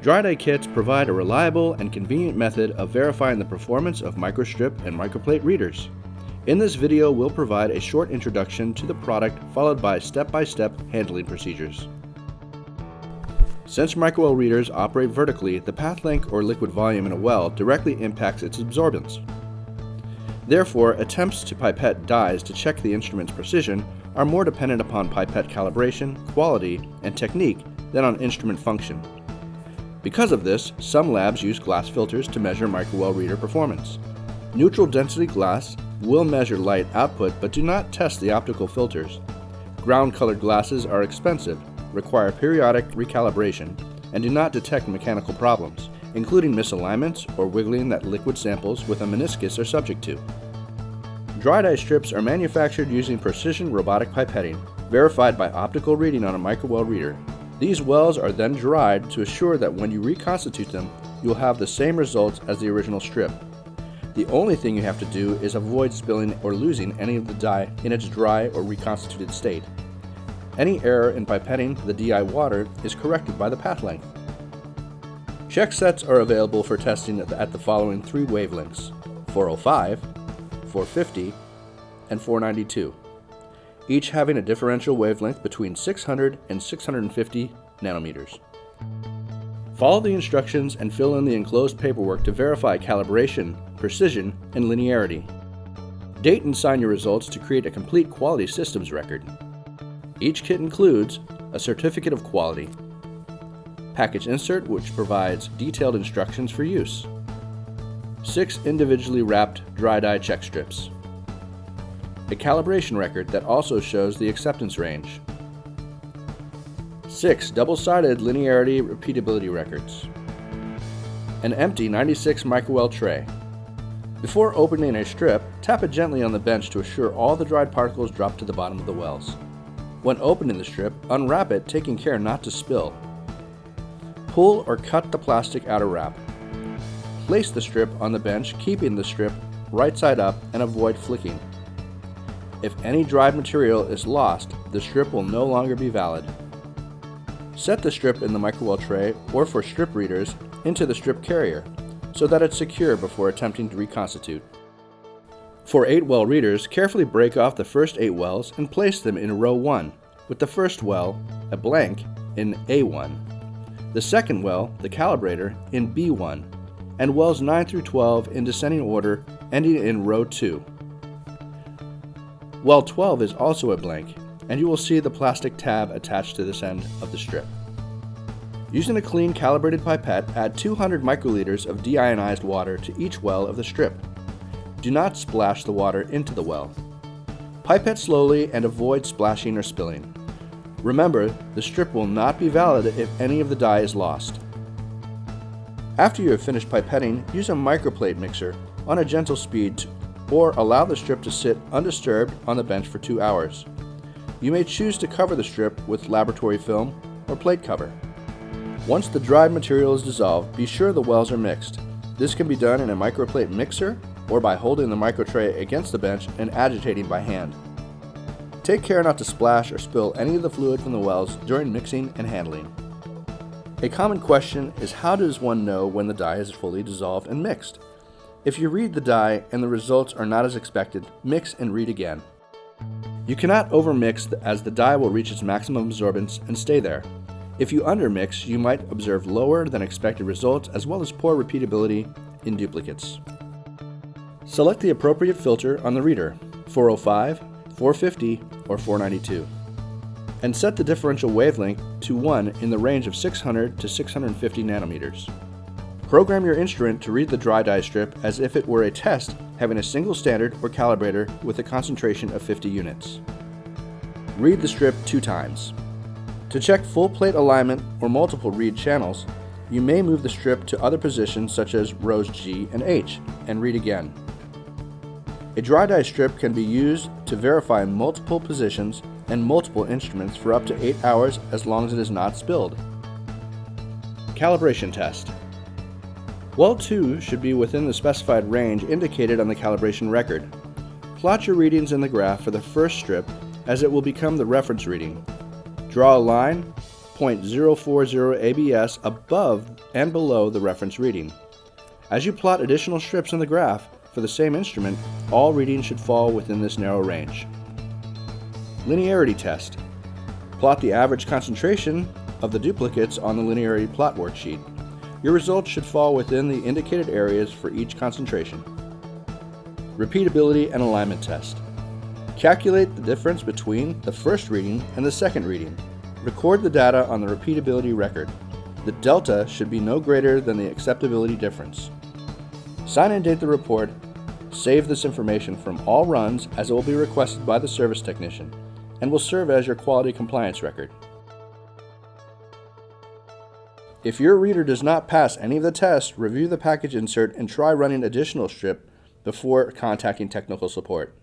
Dry die kits provide a reliable and convenient method of verifying the performance of microstrip and microplate readers. In this video, we'll provide a short introduction to the product followed by step-by-step handling procedures. Since microwell readers operate vertically, the path length or liquid volume in a well directly impacts its absorbance. Therefore, attempts to pipette dies to check the instrument's precision are more dependent upon pipette calibration, quality, and technique than on instrument function. Because of this, some labs use glass filters to measure microwell reader performance. Neutral density glass will measure light output but do not test the optical filters. Ground-colored glasses are expensive, require periodic recalibration, and do not detect mechanical problems, including misalignments or wiggling that liquid samples with a meniscus are subject to. Dry die strips are manufactured using precision robotic pipetting, verified by optical reading on a microwell reader. These wells are then dried to assure that when you reconstitute them, you will have the same results as the original strip. The only thing you have to do is avoid spilling or losing any of the dye in its dry or reconstituted state. Any error in pipetting the DI water is corrected by the path length. Check sets are available for testing at the following three wavelengths: 405, 450, and 492, each having a differential wavelength between 600 and 650 nanometers. Follow the instructions and fill in the enclosed paperwork to verify calibration, precision, and linearity. Date and sign your results to create a complete quality systems record. Each kit includes a certificate of quality, package insert which provides detailed instructions for use, 6 individually wrapped dry die check strips, a calibration record that also shows the acceptance range, 6 double-sided linearity repeatability records, an empty 96 microwell tray. Before opening a strip, tap it gently on the bench to assure all the dried particles drop to the bottom of the wells. When opening the strip, unwrap it, taking care not to spill. Pull or cut the plastic outer wrap. Place the strip on the bench, keeping the strip right side up and avoid flicking. If any dried material is lost, the strip will no longer be valid. Set the strip in the microwell tray, or for strip readers, into the strip carrier, so that it's secure before attempting to reconstitute. For 8-well readers, carefully break off the first 8 wells and place them in row 1, with the first well, a blank, in A1, the second well, the calibrator, in B1, and wells 9 through 12 in descending order, ending in row 2. Well 12 is also a blank, and you will see the plastic tab attached to this end of the strip. Using a clean calibrated pipette, add 200 microliters of deionized water to each well of the strip. Do not splash the water into the well. Pipette slowly and avoid splashing or spilling. Remember, the strip will not be valid if any of the dye is lost. After you have finished pipetting, use a microplate mixer on a gentle speed or allow the strip to sit undisturbed on the bench for 2 hours. You may choose to cover the strip with laboratory film or plate cover. Once the dried material is dissolved, be sure the wells are mixed. This can be done in a microplate mixer or by holding the microtray against the bench and agitating by hand. Take care not to splash or spill any of the fluid from the wells during mixing and handling. A common question is, how does one know when the dye is fully dissolved and mixed? If you read the dye and the results are not as expected, mix and read again. You cannot overmix as the dye will reach its maximum absorbance and stay there. If you undermix, you might observe lower than expected results as well as poor repeatability in duplicates. Select the appropriate filter on the reader, 405, 450, or 492, and set the differential wavelength to 1 in the range of 600 to 650 nanometers. Program your instrument to read the dry die strip as if it were a test having a single standard or calibrator with a concentration of 50 units. Read the strip 2 times. To check full plate alignment or multiple read channels, you may move the strip to other positions such as rows G and H and read again. A dry die strip can be used to verify multiple positions and multiple instruments for up to 8 hours as long as it is not spilled. Calibration test. Well 2 should be within the specified range indicated on the calibration record. Plot your readings in the graph for the first strip as it will become the reference reading. Draw a line 0.040 ABS above and below the reference reading. As you plot additional strips in the graph for the same instrument, all readings should fall within this narrow range. Linearity test. Plot the average concentration of the duplicates on the linearity plot worksheet. Your results should fall within the indicated areas for each concentration. Repeatability and alignment test. Calculate the difference between the first reading and the second reading. Record the data on the repeatability record. The delta should be no greater than the acceptability difference. Sign and date the report. Save this information from all runs as it will be requested by the service technician and will serve as your quality compliance record. If your reader does not pass any of the tests, review the package insert and try running additional strip before contacting technical support.